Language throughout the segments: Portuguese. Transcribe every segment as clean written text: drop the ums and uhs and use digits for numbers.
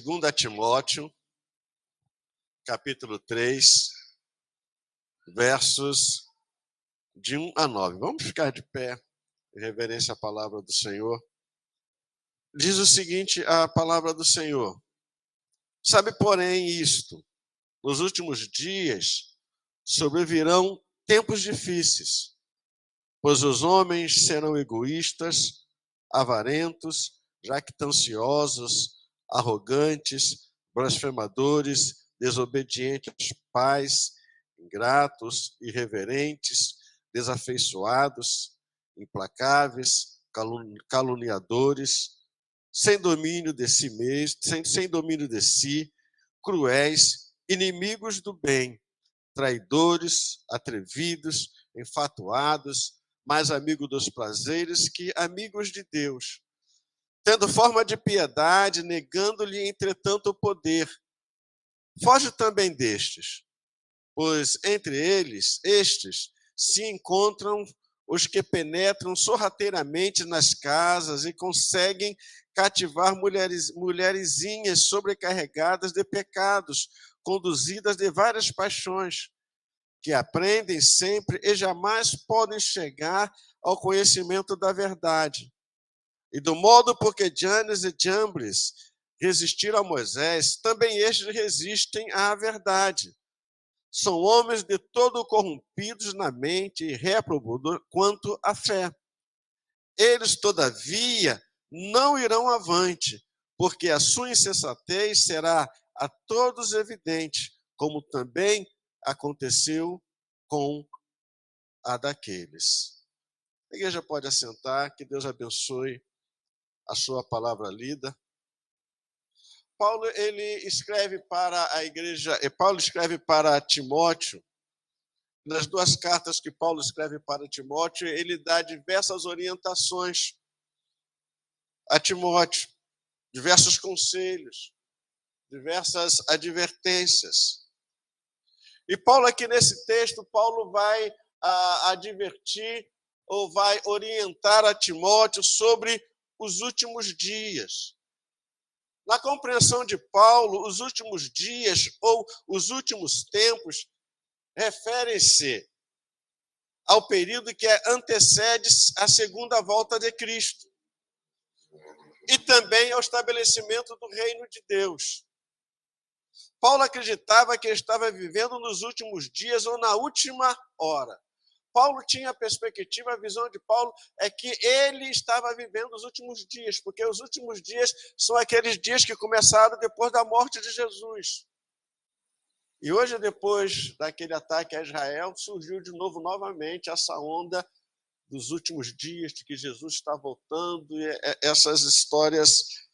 2 Timóteo, capítulo 3, versos de 1 a 9. Vamos ficar de pé, em reverência à palavra do Senhor. Diz o seguinte, a palavra do Senhor. Sabe, porém, isto, nos últimos dias sobrevirão tempos difíceis, pois os homens serão egoístas, avarentos, jactanciosos, arrogantes, blasfemadores, desobedientes aos pais, ingratos, irreverentes, desafeiçoados, implacáveis, caluniadores, sem domínio de si mesmo, sem domínio de si, cruéis, inimigos do bem, traidores, atrevidos, enfatuados, mais amigos dos prazeres que amigos de Deus, tendo forma de piedade, negando-lhe, entretanto, o poder. Foge também destes, pois entre estes, se encontram os que penetram sorrateiramente nas casas e conseguem cativar mulherzinhas sobrecarregadas de pecados, conduzidas de várias paixões, que aprendem sempre e jamais podem chegar ao conhecimento da verdade. E do modo porque Janes e Jambres resistiram a Moisés, também estes resistem à verdade. São homens de todo corrompidos na mente e réprobos quanto à fé. Eles, todavia, não irão avante, porque a sua insensatez será a todos evidente, como também aconteceu com a daqueles. A igreja pode assentar, que Deus abençoe a sua palavra lida. Paulo escreve para a igreja, Paulo escreve para Timóteo. Nas duas cartas que Paulo escreve para Timóteo, ele dá diversas orientações a Timóteo, diversos conselhos, diversas advertências. E Paulo aqui nesse texto, Paulo vai advertir ou vai orientar a Timóteo sobre os últimos dias. Na compreensão de Paulo, os últimos dias ou os últimos tempos referem-se ao período que antecede a segunda volta de Cristo e também ao estabelecimento do reino de Deus. Paulo acreditava que ele estava vivendo nos últimos dias ou na última hora. Paulo tinha a perspectiva, a visão de Paulo é que ele estava vivendo os últimos dias, porque os últimos dias são aqueles dias que começaram depois da morte de Jesus. E hoje, depois daquele ataque a Israel, surgiu de novo, novamente, essa onda dos últimos dias, de que Jesus está voltando, e essas histórias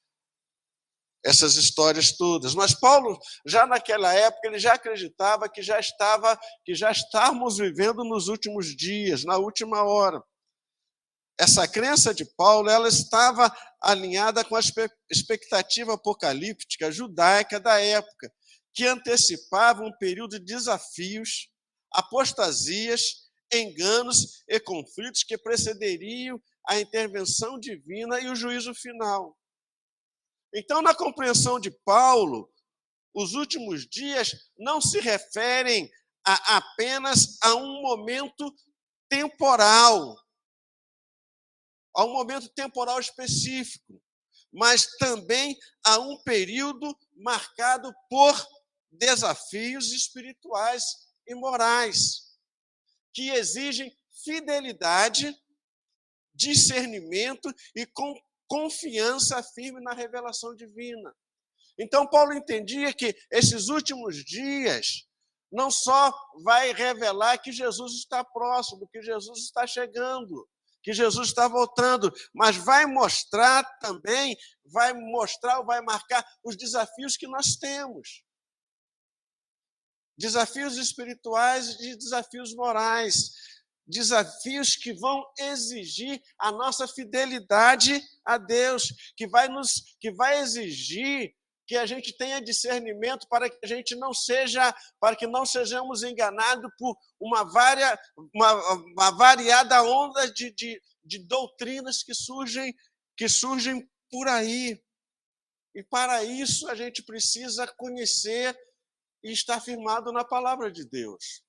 todas. Mas Paulo, já naquela época, ele já acreditava que já estávamos vivendo nos últimos dias, na última hora. Essa crença de Paulo, ela estava alinhada com a expectativa apocalíptica judaica da época, que antecipava um período de desafios, apostasias, enganos e conflitos que precederiam a intervenção divina e o juízo final. Então, na compreensão de Paulo, os últimos dias não se referem apenas a um momento temporal, específico, mas também a um período marcado por desafios espirituais e morais, que exigem fidelidade, discernimento e confiança firme na revelação divina. Então, Paulo entendia que esses últimos dias não só vai revelar que Jesus está próximo, que Jesus está chegando, que Jesus está voltando, mas vai mostrar também, vai marcar os desafios que nós temos. Desafios espirituais e desafios morais. Desafios que vão exigir a nossa fidelidade a Deus, que vai exigir que a gente tenha discernimento para que não sejamos enganados por uma variada onda de doutrinas que surgem por aí. E para isso a gente precisa conhecer e estar firmado na palavra de Deus.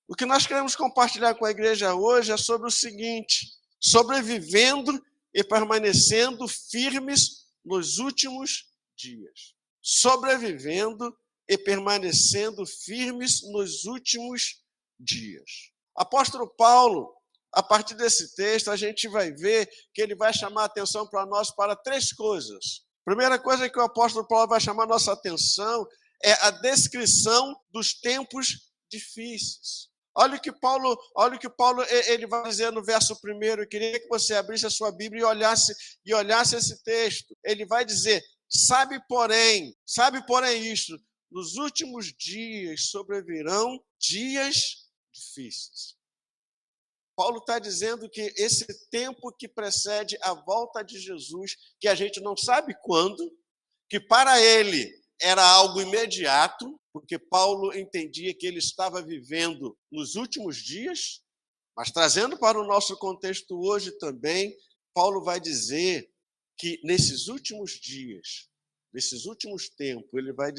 O que nós queremos compartilhar com a igreja hoje é sobre o seguinte: sobrevivendo e permanecendo firmes nos últimos dias. Sobrevivendo e permanecendo firmes nos últimos dias. Apóstolo Paulo, a partir desse texto, a gente vai ver que ele vai chamar a atenção para nós para três coisas. Primeira coisa que o apóstolo Paulo vai chamar a nossa atenção é a descrição dos tempos difíceis. Olha o que Paulo ele vai dizer no verso 1. Eu queria que você abrisse a sua Bíblia e olhasse esse texto. Ele vai dizer: sabe porém isto, nos últimos dias sobrevirão dias difíceis. Paulo está dizendo que esse tempo que precede a volta de Jesus, que a gente não sabe quando, que para ele era algo imediato, porque Paulo entendia que ele estava vivendo nos últimos dias, mas trazendo para o nosso contexto hoje também, Paulo vai dizer que nesses últimos dias, nesses últimos tempos, ele vai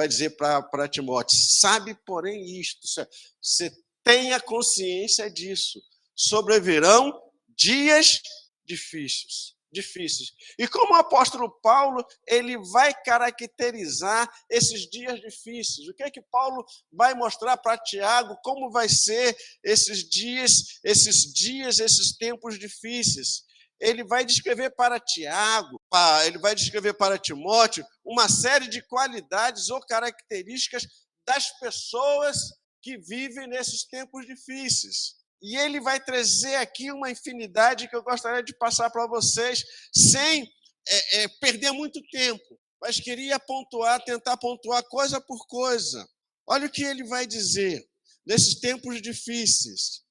dizer para Timóteo: sabe porém isto, você tenha consciência disso, sobrevirão dias difíceis. E como o apóstolo Paulo, ele vai caracterizar esses dias difíceis. O que é que Paulo vai mostrar para Tiago? Como vai ser esses tempos difíceis? Ele vai descrever para Tiago, ele vai descrever para Timóteo uma série de qualidades ou características das pessoas que vivem nesses tempos difíceis. E ele vai trazer aqui uma infinidade que eu gostaria de passar para vocês, sem perder muito tempo, mas queria tentar pontuar coisa por coisa. Olha o que ele vai dizer. Nesses tempos difíceis,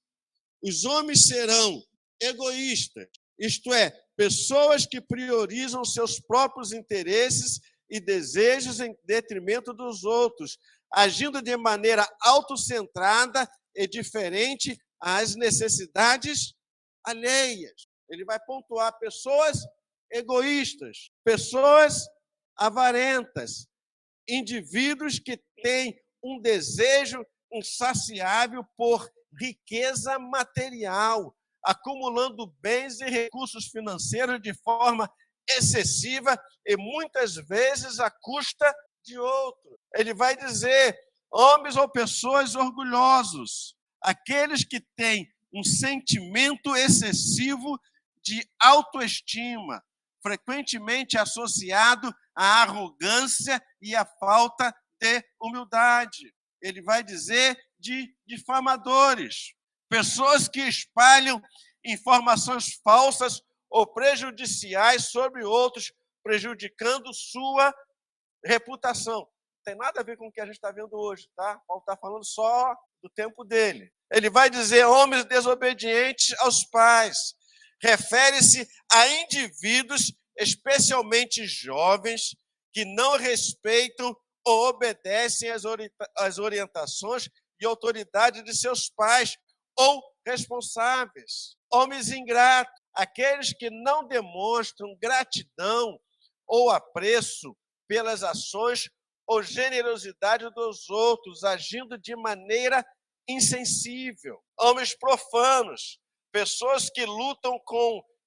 os homens serão egoístas, isto é, pessoas que priorizam seus próprios interesses e desejos em detrimento dos outros, agindo de maneira autocentrada e diferente às necessidades alheias. Ele vai pontuar pessoas egoístas, pessoas avarentas, indivíduos que têm um desejo insaciável por riqueza material, acumulando bens e recursos financeiros de forma excessiva e muitas vezes à custa de outro. Ele vai dizer: homens ou pessoas orgulhosos, aqueles que têm um sentimento excessivo de autoestima, frequentemente associado à arrogância e à falta de humildade. Ele vai dizer de difamadores, pessoas que espalham informações falsas ou prejudiciais sobre outros, prejudicando sua reputação. Não tem nada a ver com o que a gente está vendo hoje, tá? Paulo está falando só do tempo dele. Ele vai dizer homens desobedientes aos pais. Refere-se a indivíduos, especialmente jovens, que não respeitam ou obedecem às orientações e autoridade de seus pais ou responsáveis. Homens ingratos, aqueles que não demonstram gratidão ou apreço pelas ações ou generosidade dos outros, agindo de maneira insensível. Homens profanos, pessoas que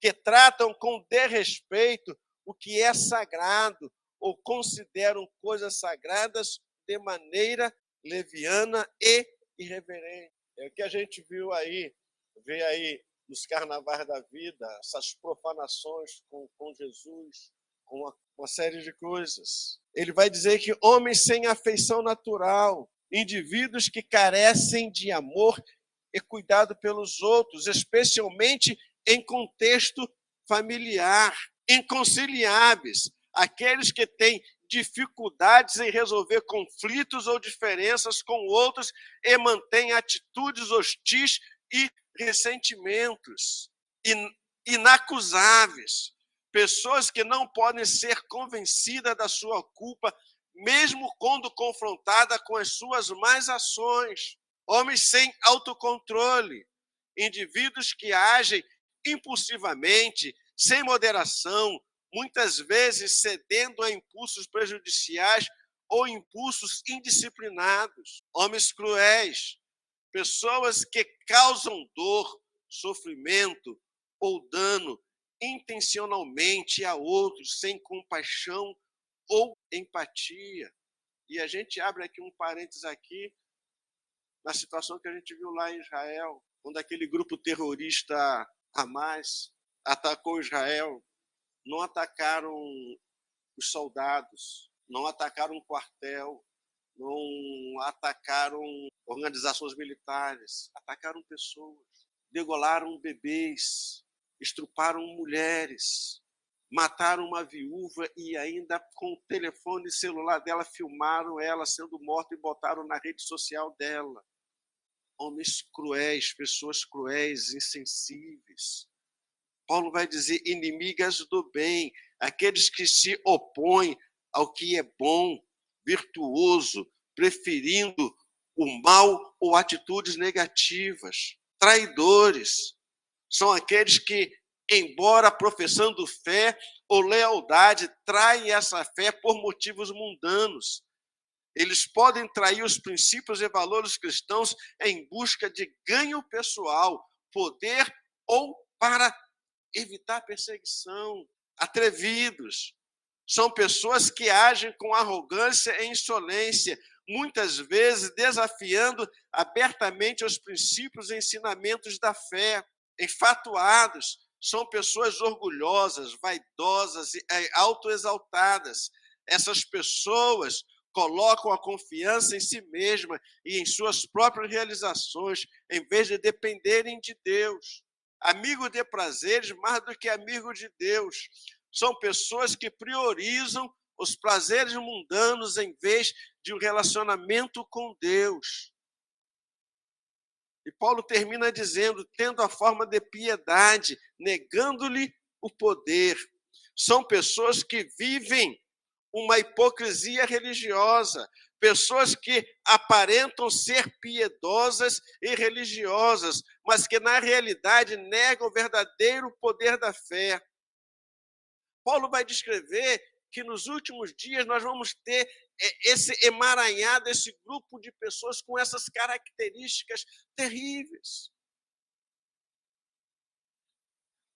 que tratam com desrespeito o que é sagrado ou consideram coisas sagradas de maneira leviana e irreverente. É o que a gente vê aí nos carnavais da vida, essas profanações com Jesus, com uma série de coisas. Ele vai dizer que homens sem afeição natural, indivíduos que carecem de amor e cuidado pelos outros, especialmente em contexto familiar, inconciliáveis, aqueles que têm dificuldades em resolver conflitos ou diferenças com outros e mantêm atitudes hostis e ressentimentos inacusáveis, pessoas que não podem ser convencidas da sua culpa, mesmo quando confrontada com as suas más ações, homens sem autocontrole, indivíduos que agem impulsivamente, sem moderação, muitas vezes cedendo a impulsos prejudiciais ou impulsos indisciplinados. Homens cruéis, pessoas que causam dor, sofrimento ou dano intencionalmente a outros, sem compaixão ou empatia. E a gente abre aqui um parênteses aqui, na situação que a gente viu lá em Israel, quando aquele grupo terrorista Hamas atacou Israel. Não atacaram os soldados, não atacaram um quartel, não atacaram organizações militares, atacaram pessoas, degolaram bebês, estruparam mulheres, mataram uma viúva e ainda com o telefone celular dela filmaram ela sendo morta e botaram na rede social dela. Homens cruéis, pessoas cruéis, insensíveis. Paulo vai dizer inimigas do bem, aqueles que se opõem ao que é bom, virtuoso, preferindo o mal ou atitudes negativas. Traidores são aqueles que, embora professando fé ou lealdade, traem essa fé por motivos mundanos. Eles podem trair os princípios e valores cristãos em busca de ganho pessoal, poder ou para evitar perseguição. Atrevidos são pessoas que agem com arrogância e insolência, muitas vezes desafiando abertamente os princípios e ensinamentos da fé. Enfatuados são pessoas orgulhosas, vaidosas e autoexaltadas. Essas pessoas colocam a confiança em si mesma e em suas próprias realizações, em vez de dependerem de Deus. Amigo de prazeres mais do que amigo de Deus. São pessoas que priorizam os prazeres mundanos em vez de um relacionamento com Deus. E Paulo termina dizendo, tendo a forma de piedade, negando-lhe o poder. São pessoas que vivem uma hipocrisia religiosa, pessoas que aparentam ser piedosas e religiosas, mas que na realidade negam o verdadeiro poder da fé. Paulo vai descrever que nos últimos dias nós vamos ter esse emaranhado, esse grupo de pessoas com essas características terríveis.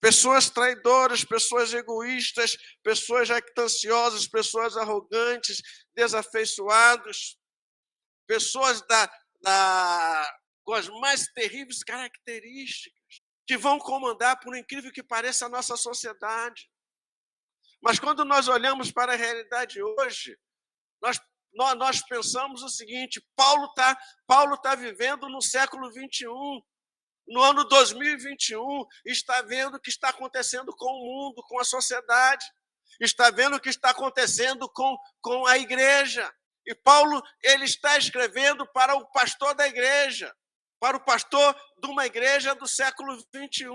Pessoas traidoras, pessoas egoístas, pessoas jactanciosas, pessoas arrogantes, desafeiçoados, pessoas com as mais terríveis características, que vão comandar, por incrível que pareça, a nossa sociedade. Mas quando nós olhamos para a realidade hoje, nós pensamos o seguinte, Paulo tá vivendo no século XXI, no ano 2021, está vendo o que está acontecendo com o mundo, com a sociedade, está vendo o que está acontecendo com a igreja. E Paulo, ele está escrevendo para o pastor da igreja, para o pastor de uma igreja do século XXI,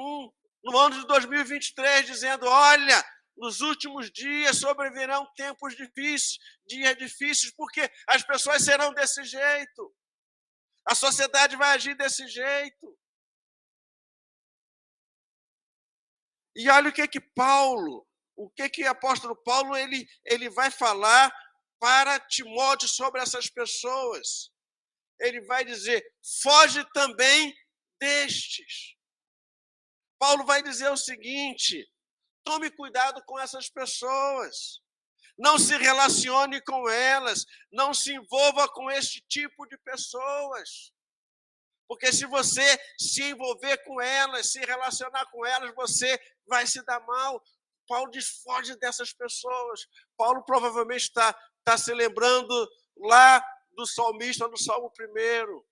no ano de 2023, dizendo, olha, nos últimos dias sobrevirão tempos difíceis, dias difíceis, porque as pessoas serão desse jeito, a sociedade vai agir desse jeito. E olha o que Paulo, o que o apóstolo Paulo ele vai falar para Timóteo sobre essas pessoas. Ele vai dizer, foge também destes. Paulo vai dizer o seguinte, tome cuidado com essas pessoas. Não se relacione com elas, não se envolva com este tipo de pessoas. Porque se você se envolver com elas, se relacionar com elas, você vai se dar mal. Paulo diz, foge dessas pessoas. Paulo provavelmente está se lembrando lá do salmista, no Salmo 1.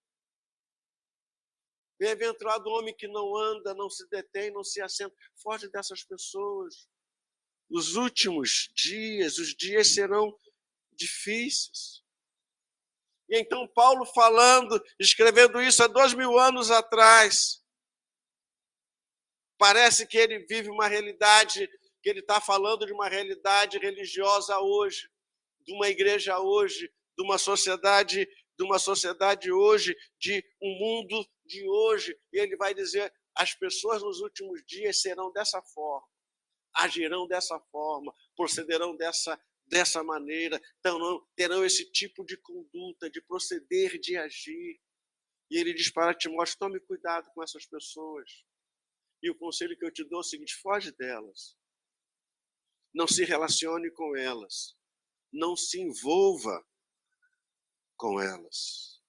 Bem-aventurado o homem que não anda, não se detém, não se assenta. Foge dessas pessoas. Os últimos dias, os dias serão difíceis. E então Paulo falando, escrevendo isso há 2000 anos atrás, parece que ele vive uma realidade, que ele está falando de uma realidade religiosa hoje, de uma igreja hoje, de uma sociedade hoje, de um mundo de hoje. E ele vai dizer, as pessoas nos últimos dias serão dessa forma. agirão dessa forma, procederão dessa maneira, terão esse tipo de conduta, de proceder, de agir. E ele diz para Timóteo, tome cuidado com essas pessoas. E o conselho que eu te dou é o seguinte, foge delas. Não se relacione com elas. Não se envolva com elas.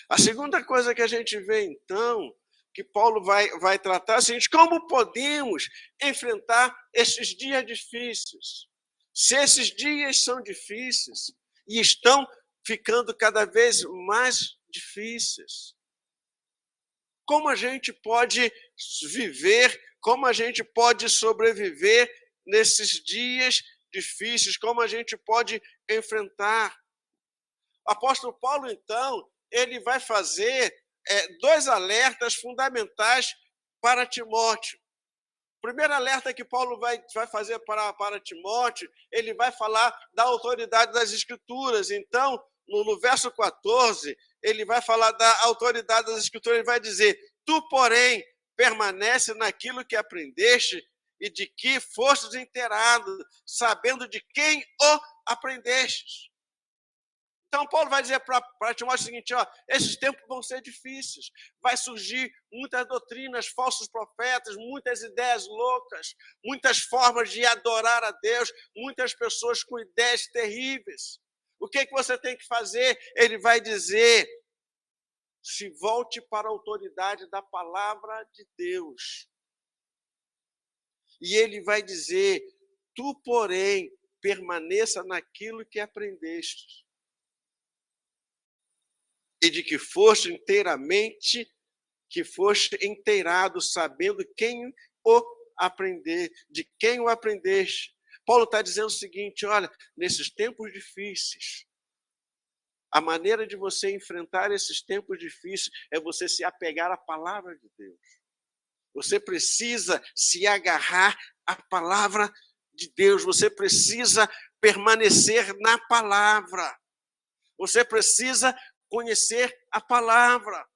A segunda coisa que a gente vê, então, que Paulo vai tratar é o seguinte, como podemos enfrentar esses dias difíceis? Se esses dias são difíceis e estão ficando cada vez mais difíceis, como a gente pode viver, como a gente pode sobreviver nesses dias difíceis, como a gente pode enfrentar? O apóstolo Paulo, então, ele vai fazer dois alertas fundamentais para Timóteo. O primeiro alerta que Paulo vai fazer para Timóteo, ele vai falar da autoridade das Escrituras. Então, no verso 14, ele vai falar da autoridade das Escrituras, ele vai dizer, tu, porém, permanece naquilo que aprendeste e de que fostes inteirado, sabendo de quem o aprendestes. Então, Paulo vai dizer para Timóteo o seguinte, ó, esses tempos vão ser difíceis, vai surgir muitas doutrinas, falsos profetas, muitas ideias loucas, muitas formas de adorar a Deus, muitas pessoas com ideias terríveis. O que você tem que fazer? Ele vai dizer, se volte para a autoridade da palavra de Deus. E ele vai dizer, tu, porém, permaneça naquilo que aprendeste. E de que foste inteirado, sabendo quem o aprender, de quem o aprendeste. Paulo está dizendo o seguinte, olha, nesses tempos difíceis, a maneira de você enfrentar esses tempos difíceis é você se apegar à palavra de Deus. Você precisa se agarrar à palavra de Deus, você precisa permanecer na palavra. Você precisa conhecer a palavra.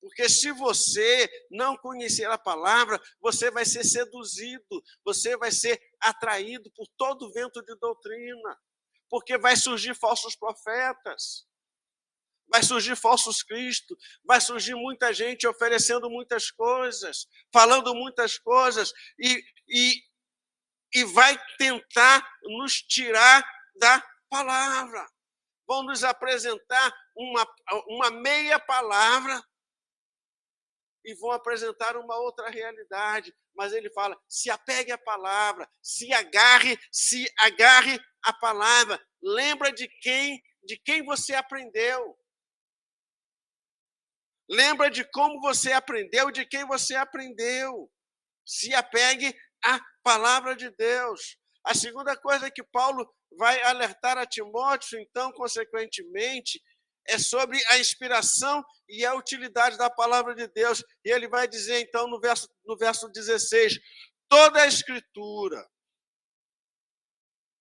Porque se você não conhecer a palavra, você vai ser seduzido, você vai ser atraído por todo vento de doutrina. Porque vai surgir falsos profetas, vai surgir falsos cristos, vai surgir muita gente oferecendo muitas coisas, falando muitas coisas, e vai tentar nos tirar da palavra. Vão nos apresentar uma meia palavra e vão apresentar uma outra realidade. Mas ele fala, se apegue à palavra, se agarre à palavra. Lembra de quem você aprendeu. Lembra de como você aprendeu, de quem você aprendeu. Se apegue à palavra de Deus. A segunda coisa que Paulo vai alertar a Timóteo, então, consequentemente, é sobre a inspiração e a utilidade da palavra de Deus. E ele vai dizer, então, no verso 16, toda a Escritura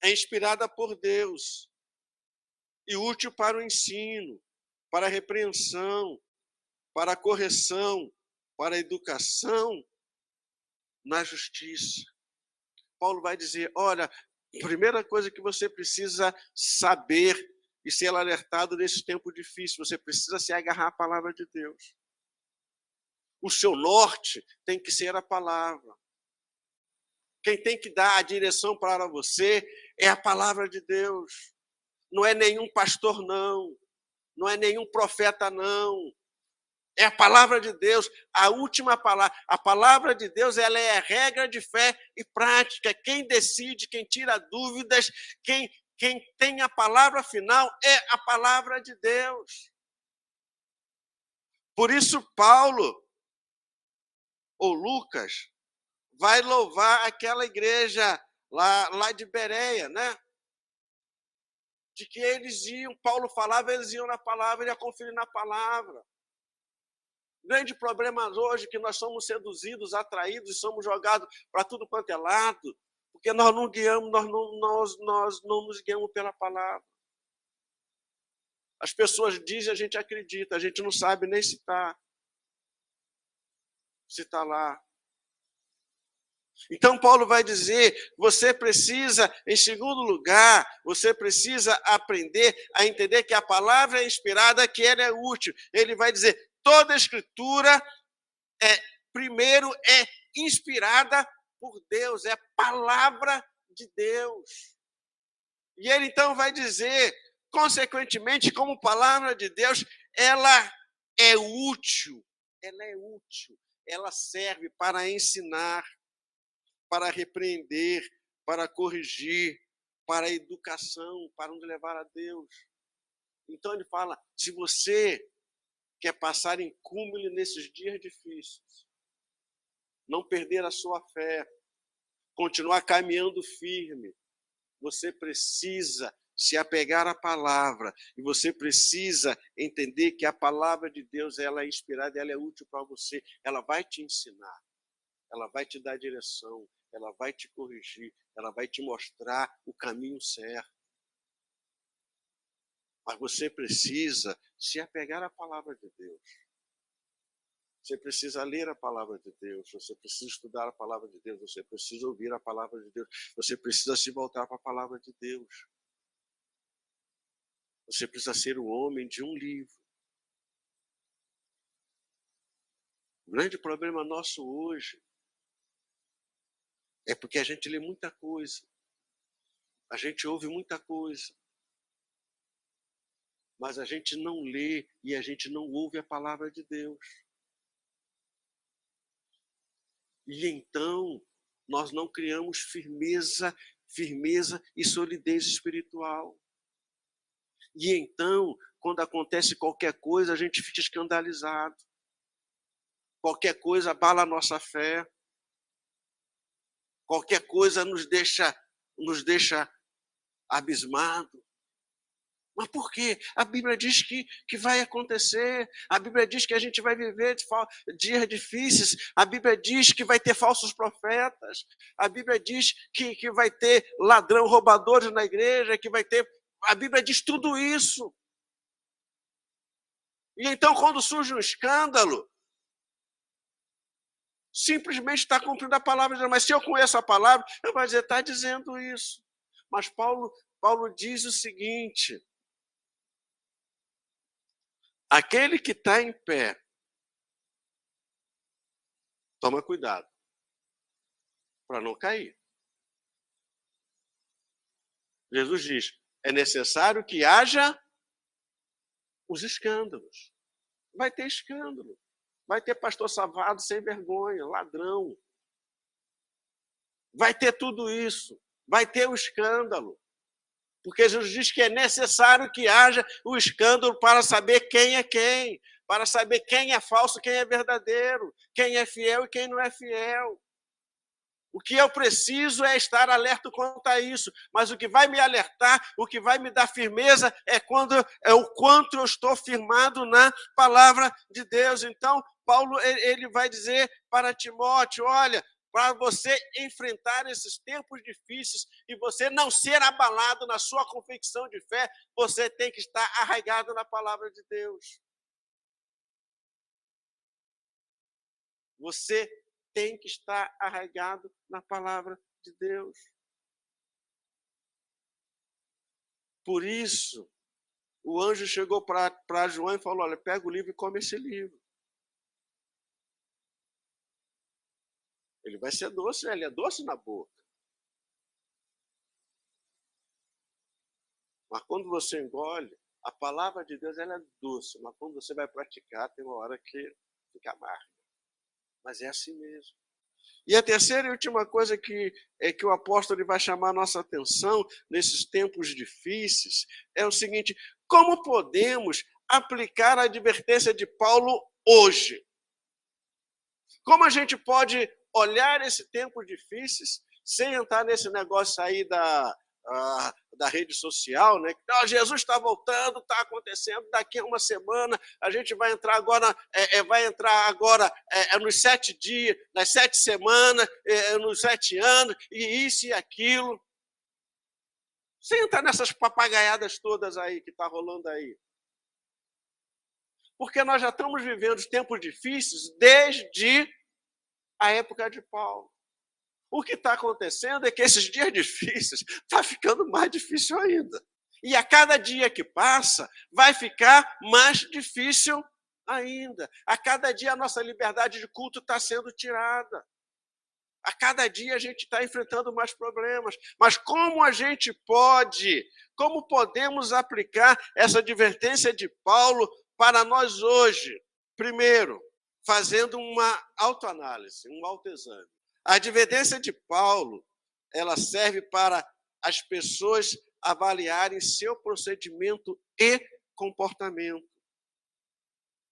é inspirada por Deus e útil para o ensino, para a repreensão, para a correção, para a educação na justiça. Paulo vai dizer, olha, a primeira coisa que você precisa saber e ser alertado nesse tempo difícil, você precisa se agarrar à palavra de Deus. O seu norte tem que ser a palavra. Quem tem que dar a direção para você é a palavra de Deus. Não é nenhum pastor, não. Não é nenhum profeta, não. É a palavra de Deus, a última palavra. A palavra de Deus, ela é a regra de fé e prática. Quem decide, quem tira dúvidas, quem tem a palavra final é a palavra de Deus. Por isso, Paulo, ou Lucas, vai louvar aquela igreja lá de Bereia, né? De que eles iam, Paulo falava, eles iam na palavra, ele ia conferir na palavra. O grande problema hoje é que nós somos seduzidos, atraídos e somos jogados para tudo quanto é lado, porque nós não guiamos, nós não nos guiamos pela palavra. As pessoas dizem, a gente acredita, a gente não sabe nem se está lá. Então, Paulo vai dizer, você precisa, em segundo lugar, você precisa aprender a entender que a palavra é inspirada, que ela é útil. Ele vai dizer, toda a escritura, primeiro, é inspirada por Deus, é a palavra de Deus. E ele, então, vai dizer, consequentemente, como palavra de Deus, ela é útil, ela serve para ensinar, para repreender, para corrigir, para a educação, para nos levar a Deus. Então ele fala, se você quer passar incúmulo nesses dias difíceis, não perder a sua fé, continuar caminhando firme, você precisa se apegar à palavra e você precisa entender que a palavra de Deus ela é inspirada, ela é útil para você, ela vai te ensinar, ela vai te dar direção, ela vai te corrigir, ela vai te mostrar o caminho certo. Mas você precisa se apegar à palavra de Deus. Você precisa ler a palavra de Deus, você precisa estudar a palavra de Deus, você precisa ouvir a palavra de Deus, você precisa se voltar para a palavra de Deus. Você precisa ser o homem de um livro. O grande problema nosso hoje é porque a gente lê muita coisa, a gente ouve muita coisa, mas a gente não lê e a gente não ouve a palavra de Deus. E então, nós não criamos firmeza e solidez espiritual. E então, quando acontece qualquer coisa, a gente fica escandalizado. Qualquer coisa abala a nossa fé. Qualquer coisa nos deixa abismado. Mas por quê? A Bíblia diz que vai acontecer. A Bíblia diz que a gente vai viver dias difíceis. A Bíblia diz que vai ter falsos profetas. A Bíblia diz que vai ter ladrão, roubadores na igreja, que vai ter... A Bíblia diz tudo isso. E então, quando surge um escândalo, simplesmente está cumprindo a palavra de Deus. Mas se eu conheço a palavra, eu vou dizer, está dizendo isso. Mas Paulo diz o seguinte... Aquele que está em pé, toma cuidado para não cair. Jesus diz, é necessário que haja os escândalos. Vai ter escândalo. Vai ter pastor savado sem vergonha, ladrão. Vai ter tudo isso. Vai ter o escândalo. Porque Jesus diz que é necessário que haja o escândalo para saber quem é quem, para saber quem é falso, quem é verdadeiro, quem é fiel e quem não é fiel. O que eu preciso é estar alerta quanto a isso, mas o que vai me alertar, o que vai me dar firmeza é o quanto eu estou firmado na palavra de Deus. Então, Paulo ele vai dizer para Timóteo, olha, para você enfrentar esses tempos difíceis e você não ser abalado na sua convicção de fé, você tem que estar arraigado na palavra de Deus. Você tem que estar arraigado na palavra de Deus. Por isso, o anjo chegou para João e falou, olha, pega o livro e come esse livro. Ele vai ser doce, ele é doce na boca. Mas quando você engole, a palavra de Deus ela é doce, mas quando você vai praticar, tem uma hora que fica amarga. Mas é assim mesmo. E a terceira e última coisa que o apóstolo ele vai chamar a nossa atenção nesses tempos difíceis é o seguinte, como podemos aplicar a advertência de Paulo hoje? Como a gente pode olhar esse tempo difíceis sem entrar nesse negócio aí da rede social, né? Jesus está voltando, está acontecendo, daqui a uma semana a gente vai entrar agora, nos 7 dias, nas 7 semanas, nos 7 anos, e isso e aquilo. Sem entrar nessas papagaiadas todas aí que está rolando aí. Porque nós já estamos vivendo tempos difíceis desde a época de Paulo. O que está acontecendo é que esses dias difíceis está ficando mais difícil ainda. E a cada dia que passa, vai ficar mais difícil ainda. A cada dia a nossa liberdade de culto está sendo tirada. A cada dia a gente está enfrentando mais problemas. Mas como podemos aplicar essa advertência de Paulo para nós hoje? Primeiro, fazendo uma autoanálise, um autoexame. A advertência de Paulo, ela serve para as pessoas avaliarem seu procedimento e comportamento,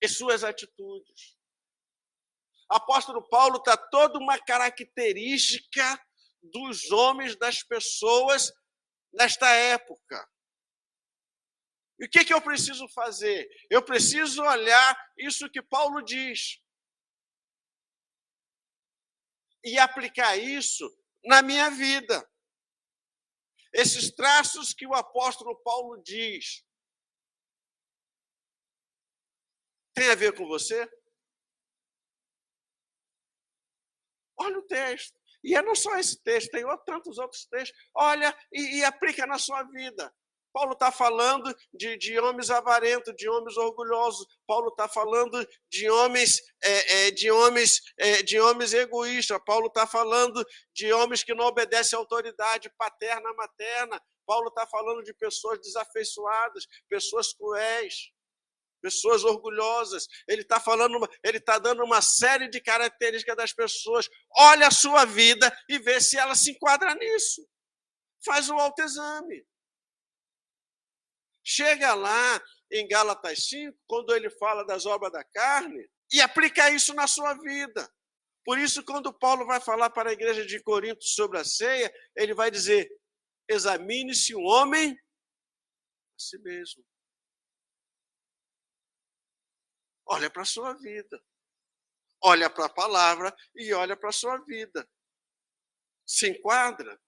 e suas atitudes. O apóstolo Paulo está toda uma característica dos homens, das pessoas nesta época. E o que eu preciso fazer? Eu preciso olhar isso que Paulo diz e aplicar isso na minha vida. Esses traços que o apóstolo Paulo diz, tem a ver com você? Olha o texto. E não só esse texto, tem tantos outros textos. Olha e aplica na sua vida. Paulo está falando de homens avarentos, de homens orgulhosos. Paulo está falando de homens egoístas. Paulo está falando de homens que não obedecem à autoridade paterna, materna. Paulo está falando de pessoas desafeiçoadas, pessoas cruéis, pessoas orgulhosas. Ele está dando uma série de características das pessoas. Olha a sua vida e vê se ela se enquadra nisso. Faz um autoexame. Chega lá em Gálatas 5, quando ele fala das obras da carne, e aplica isso na sua vida. Por isso, quando Paulo vai falar para a igreja de Corinto sobre a ceia, ele vai dizer: examine-se um homem a si mesmo. Olha para a sua vida. Olha para a palavra e olha para a sua vida. Se enquadra?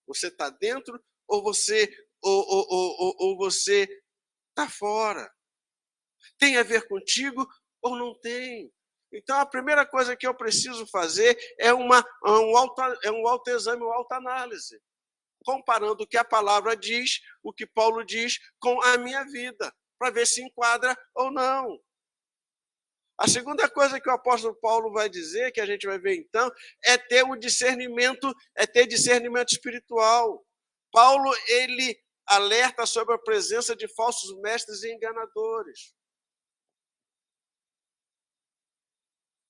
Você está dentro ou você está fora? Tem a ver contigo ou não tem? Então, a primeira coisa que eu preciso fazer é um autoexame, uma autoanálise, comparando o que a palavra diz, o que Paulo diz, com a minha vida, para ver se enquadra ou não. A segunda coisa que o apóstolo Paulo vai dizer, que a gente vai ver então, é ter discernimento espiritual. Paulo, ele alerta sobre a presença de falsos mestres e enganadores.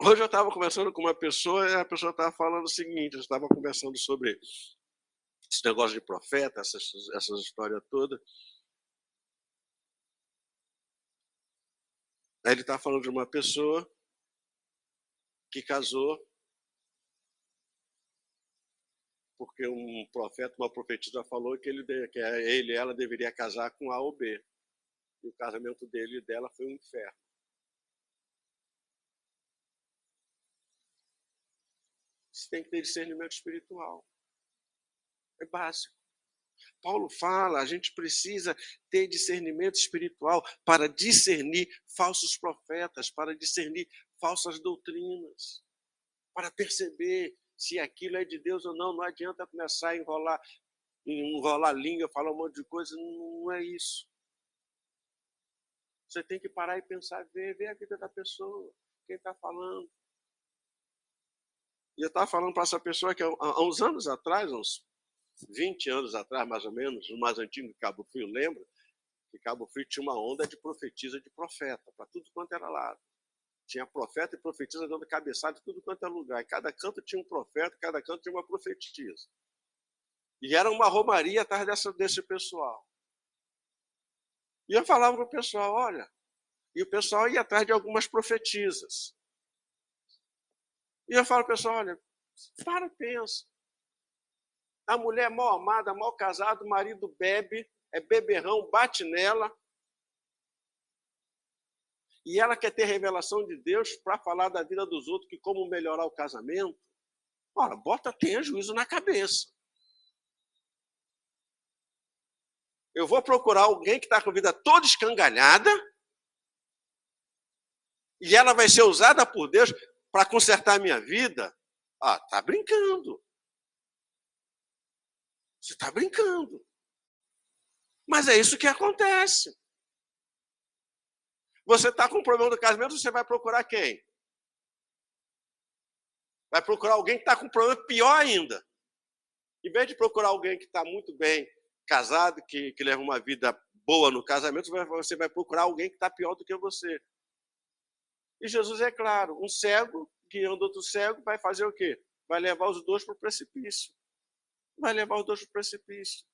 Hoje eu estava conversando com uma pessoa e a pessoa estava falando o seguinte, eu estava conversando sobre esse negócio de profeta, essa história toda. Aí ele está falando de uma pessoa que casou porque um profeta, uma profetisa falou que ele e ela deveria casar com A ou B. E o casamento dele e dela foi um inferno. Você tem que ter discernimento espiritual. É básico. Paulo fala, a gente precisa ter discernimento espiritual para discernir falsos profetas, para discernir falsas doutrinas, para perceber se aquilo é de Deus ou não. Não adianta começar a enrolar língua, falar um monte de coisa, não é isso. Você tem que parar e pensar, ver a vida da pessoa, quem está falando. E eu estava falando para essa pessoa que há uns anos atrás, uns 20 anos atrás, mais ou menos, o mais antigo de Cabo Frio, lembra? Que Cabo Frio tinha uma onda de profetisa de profeta, para tudo quanto era lado. Tinha profeta e profetisa dando cabeçada de tudo quanto é lugar. E cada canto tinha um profeta, cada canto tinha uma profetisa. E era uma romaria atrás desse pessoal. E eu falava para o pessoal, olha, e o pessoal ia atrás de algumas profetisas. E eu falo para o pessoal, olha, para e pensa. A mulher é mal amada, mal casada, o marido bebe, é beberrão, bate nela. E ela quer ter revelação de Deus para falar da vida dos outros, que como melhorar o casamento. Ora, tenha juízo na cabeça. Eu vou procurar alguém que está com a vida toda escangalhada e ela vai ser usada por Deus para consertar a minha vida. Ah, está brincando. Você está brincando. Mas é isso que acontece. Você está com um problema do casamento, você vai procurar quem? Vai procurar alguém que está com um problema pior ainda. Em vez de procurar alguém que está muito bem casado, que leva uma vida boa no casamento, você vai procurar alguém que está pior do que você. E Jesus é claro, um cego guiando outro cego vai fazer o quê? Vai levar os dois para o precipício. Vai levar os dois para o precipício.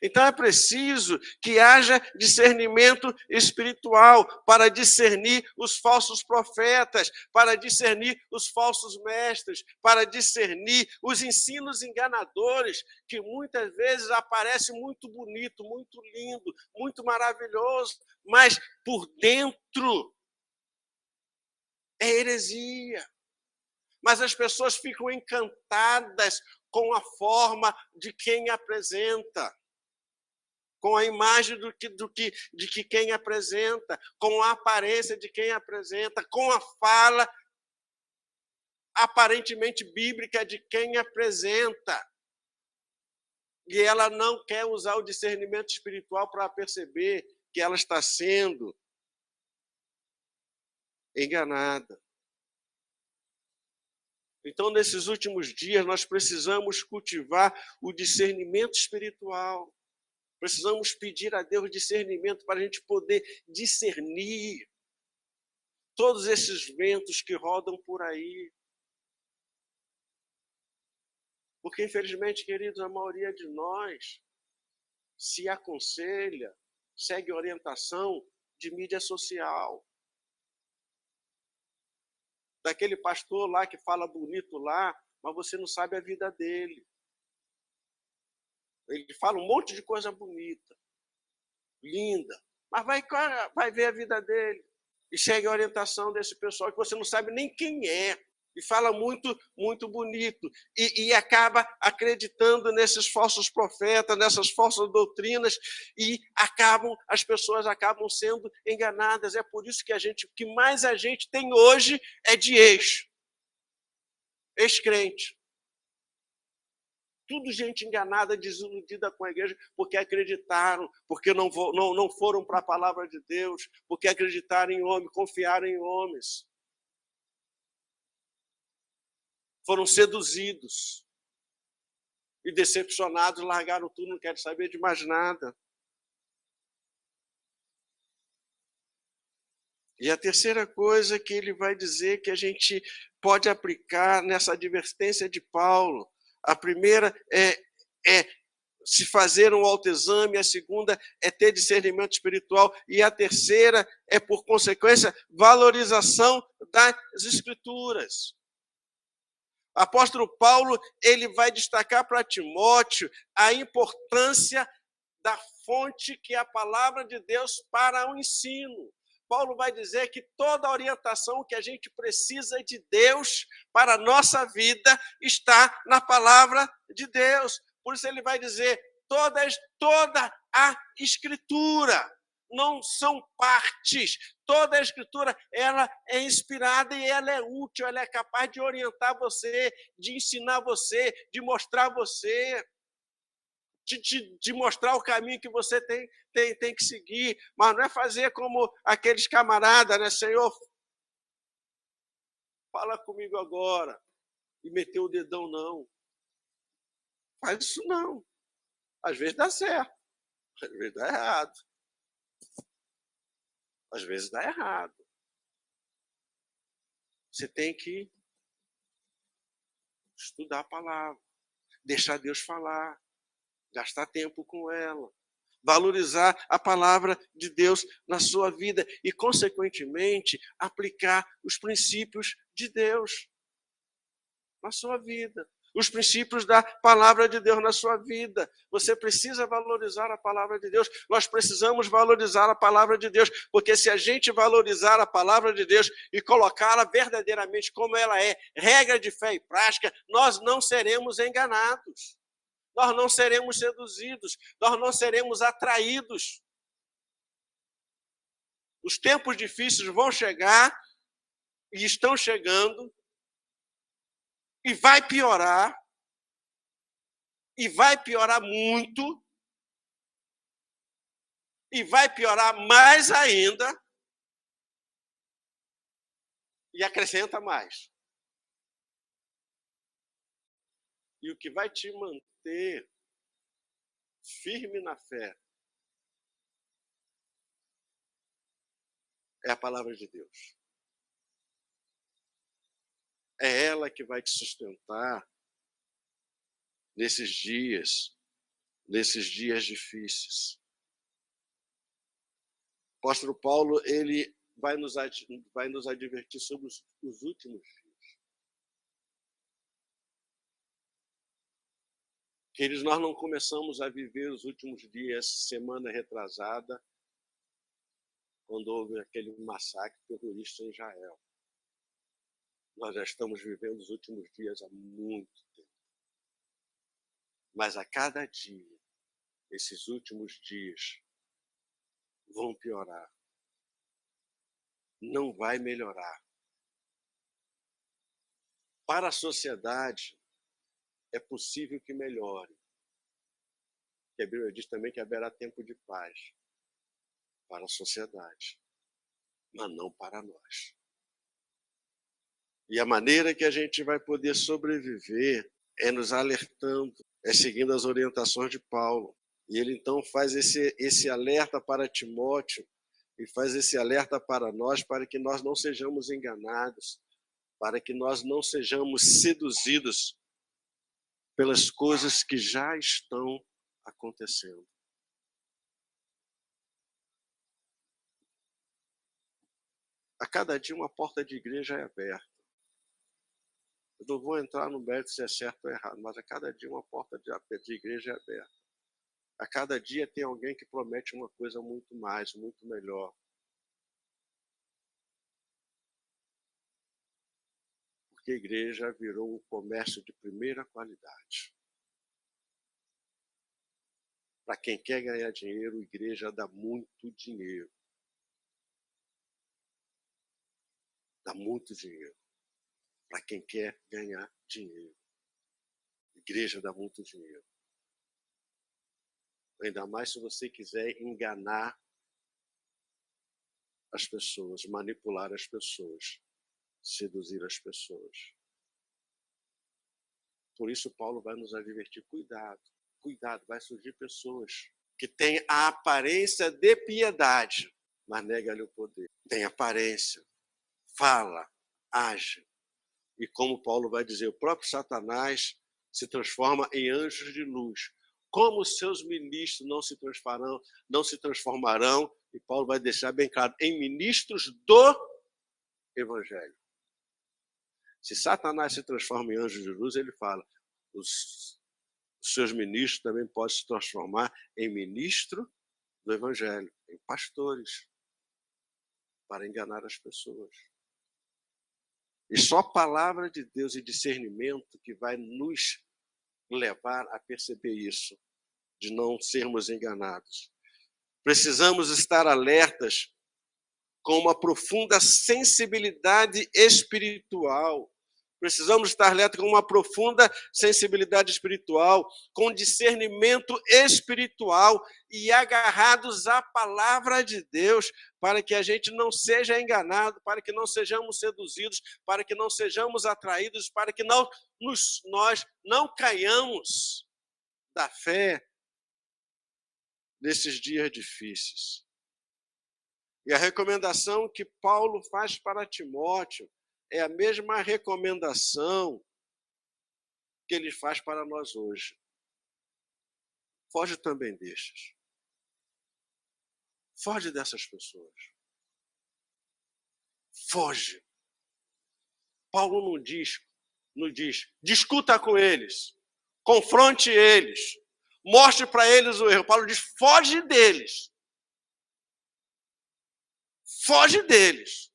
Então é preciso que haja discernimento espiritual para discernir os falsos profetas, para discernir os falsos mestres, para discernir os ensinos enganadores, que muitas vezes aparecem muito bonito, muito lindo, muito maravilhoso, mas por dentro é heresia. Mas as pessoas ficam encantadas com a forma de quem apresenta, com a imagem de que quem apresenta, com a aparência de quem apresenta, com a fala aparentemente bíblica de quem apresenta. E ela não quer usar o discernimento espiritual para perceber que ela está sendo enganada. Então, nesses últimos dias, nós precisamos cultivar o discernimento espiritual. Precisamos pedir a Deus discernimento para a gente poder discernir todos esses ventos que rodam por aí. Porque, infelizmente, queridos, a maioria de nós se aconselha, segue orientação de mídia social. Daquele pastor lá que fala bonito lá, mas você não sabe a vida dele. Ele fala um monte de coisa bonita, linda, mas vai ver a vida dele. E segue a orientação desse pessoal que você não sabe nem quem é. E fala muito, muito bonito. E acaba acreditando nesses falsos profetas, nessas falsas doutrinas, e as pessoas acabam sendo enganadas. É por isso que o que mais a gente tem hoje é de ex-crente. Tudo gente enganada, desiludida com a igreja, porque acreditaram, porque não foram para a palavra de Deus, porque acreditaram em homens, confiaram em homens. Foram seduzidos e decepcionados, largaram tudo, não querem saber de mais nada. E a terceira coisa que ele vai dizer que a gente pode aplicar nessa advertência de Paulo, a primeira é se fazer um autoexame, a segunda é ter discernimento espiritual, e a terceira é, por consequência, valorização das Escrituras. O apóstolo Paulo ele vai destacar para Timóteo a importância da fonte que é a palavra de Deus para o ensino. Paulo vai dizer que toda a orientação que a gente precisa de Deus para a nossa vida está na palavra de Deus. Por isso ele vai dizer, toda a Escritura, não são partes. Toda a Escritura ela é inspirada e ela é útil, ela é capaz de orientar você, de ensinar você, de mostrar você, de mostrar o caminho que você tem que seguir. Mas não é fazer como aqueles camaradas, né? Senhor, fala comigo agora. E meter o dedão, não. Faz isso não. Às vezes dá certo, às vezes dá errado. Às vezes dá errado. Você tem que estudar a palavra, deixar Deus falar, gastar tempo com ela, valorizar a palavra de Deus na sua vida e, consequentemente, aplicar os princípios de Deus na sua vida. Os princípios da palavra de Deus na sua vida. Você precisa valorizar a palavra de Deus. Nós precisamos valorizar a palavra de Deus, porque se a gente valorizar a palavra de Deus e colocá-la verdadeiramente como ela é, regra de fé e prática, nós não seremos enganados. Nós não seremos seduzidos, nós não seremos atraídos. Os tempos difíceis vão chegar e estão chegando, e vai piorar muito, e vai piorar mais ainda, e acrescenta mais. E o que vai te manter firme na fé é a palavra de Deus. É ela que vai te sustentar nesses dias difíceis. O apóstolo Paulo, ele vai nos advertir sobre os últimos dias. Queridos, nós não começamos a viver os últimos dias semana retrasada, quando houve aquele massacre terrorista em Israel. Nós já estamos vivendo os últimos dias há muito tempo. Mas a cada dia, esses últimos dias vão piorar. Não vai melhorar. Para a sociedade, é possível que melhore. A Bíblia diz também que haverá tempo de paz para a sociedade, mas não para nós. E a maneira que a gente vai poder sobreviver é nos alertando, é seguindo as orientações de Paulo. E ele então faz esse alerta para Timóteo e faz esse alerta para nós, para que nós não sejamos enganados, para que nós não sejamos seduzidos pelas coisas que já estão acontecendo. A cada dia uma porta de igreja é aberta. Eu não vou entrar no mérito se é certo ou errado, mas a cada dia uma porta de igreja é aberta. A cada dia tem alguém que promete uma coisa muito mais, muito melhor. Porque a igreja virou um comércio de primeira qualidade. Para quem quer ganhar dinheiro, a igreja dá muito dinheiro. Dá muito dinheiro. Para quem quer ganhar dinheiro. A igreja dá muito dinheiro. Ainda mais se você quiser enganar as pessoas, manipular as pessoas, seduzir as pessoas. Por isso Paulo vai nos advertir, cuidado, vai surgir pessoas que têm a aparência de piedade, mas nega-lhe o poder. Tem aparência, fala, age. E como Paulo vai dizer, o próprio Satanás se transforma em anjos de luz. Como os seus ministros não se transformarão, e Paulo vai deixar bem claro, em ministros do Evangelho. Se Satanás se transforma em anjo de luz, ele fala, os seus ministros também podem se transformar em ministro do Evangelho, em pastores, para enganar as pessoas. E só a palavra de Deus e discernimento que vai nos levar a perceber isso, de não sermos enganados. Precisamos estar alertas com uma profunda sensibilidade espiritual. Precisamos estar alertas com uma profunda sensibilidade espiritual, com discernimento espiritual e agarrados à palavra de Deus, para que a gente não seja enganado, para que não sejamos seduzidos, para que não sejamos atraídos, para que nós não caiamos da fé nesses dias difíceis. E a recomendação que Paulo faz para Timóteo é a mesma recomendação que ele faz para nós hoje. Foge também destes. Foge dessas pessoas. Foge. Paulo não diz, discuta com eles, confronte eles, mostre para eles o erro. Paulo diz, foge deles. Foge deles.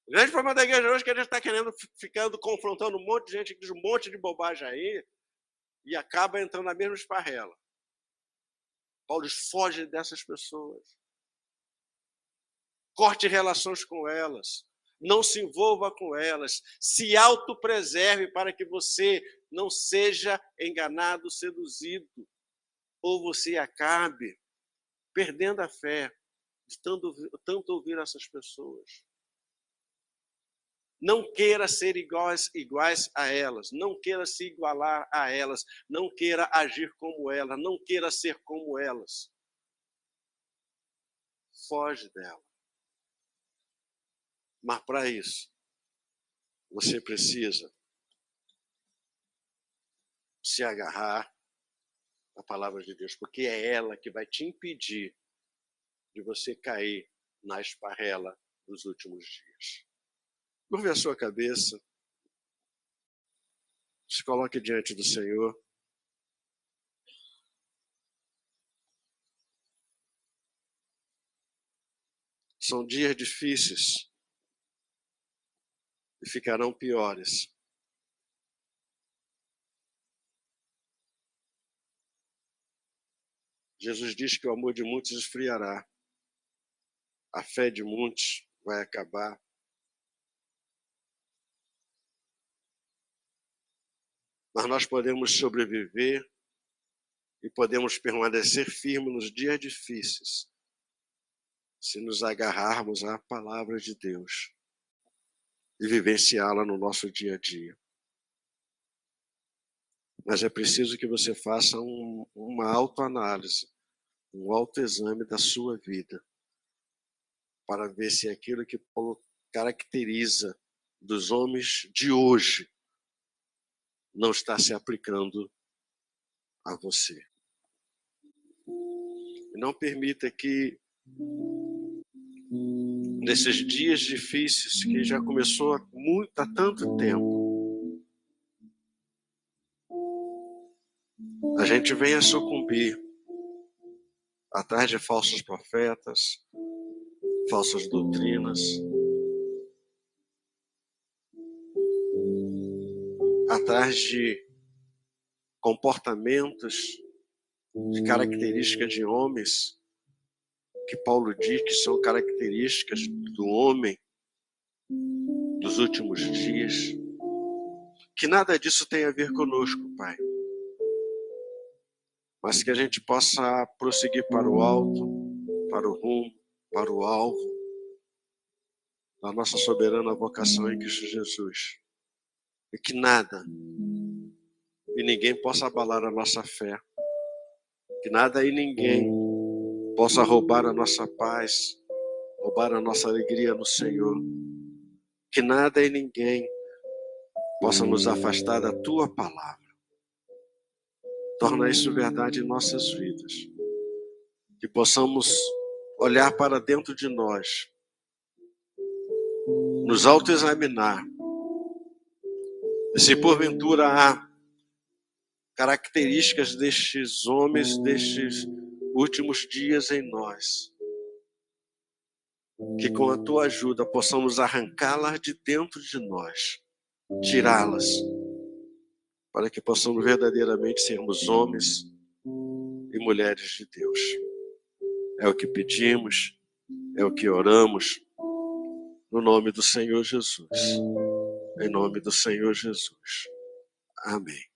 O grande problema da igreja hoje é que a gente está confrontando um monte de gente que diz um monte de bobagem aí e acaba entrando na mesma esparrela. Paulo diz, foge dessas pessoas. Corte relações com elas. Não se envolva com elas. Se autopreserve para que você não seja enganado, seduzido, ou você acabe perdendo a fé de tanto ouvir essas pessoas. Não queira ser iguais a elas, não queira se igualar a elas, não queira agir como elas, não queira ser como elas. Foge dela. Mas para isso, você precisa se agarrar à palavra de Deus, porque é ela que vai te impedir de você cair na esparrela dos últimos dias. Curve a sua cabeça, se coloque diante do Senhor. São dias difíceis e ficarão piores. Jesus diz que o amor de muitos esfriará, a fé de muitos vai acabar. Mas nós podemos sobreviver e podemos permanecer firmes nos dias difíceis, se nos agarrarmos à palavra de Deus e vivenciá-la no nosso dia a dia. Mas é preciso que você faça uma autoanálise, um autoexame da sua vida, para ver se aquilo que Paulo caracteriza dos homens de hoje não está se aplicando a você. E não permita que, nesses dias difíceis, que já começou há tanto tempo, a gente venha sucumbir atrás de falsos profetas, falsas doutrinas, atrás de comportamentos, de características de homens, que Paulo diz que são características do homem dos últimos dias. Que nada disso tenha a ver conosco, Pai. Mas que a gente possa prosseguir para o alto, para o rumo, para o alvo da nossa soberana vocação em Cristo Jesus. E que nada e ninguém possa abalar a nossa fé. Que nada e ninguém possa roubar a nossa paz, roubar a nossa alegria no Senhor. Que nada e ninguém possa nos afastar da Tua palavra. Torna isso verdade em nossas vidas. Que possamos olhar para dentro de nós, nos autoexaminar. E se porventura há características destes homens, destes últimos dias em nós, que com a Tua ajuda possamos arrancá-las de dentro de nós, tirá-las, para que possamos verdadeiramente sermos homens e mulheres de Deus. É o que pedimos, é o que oramos, no nome do Senhor Jesus. Em nome do Senhor Jesus. Amém.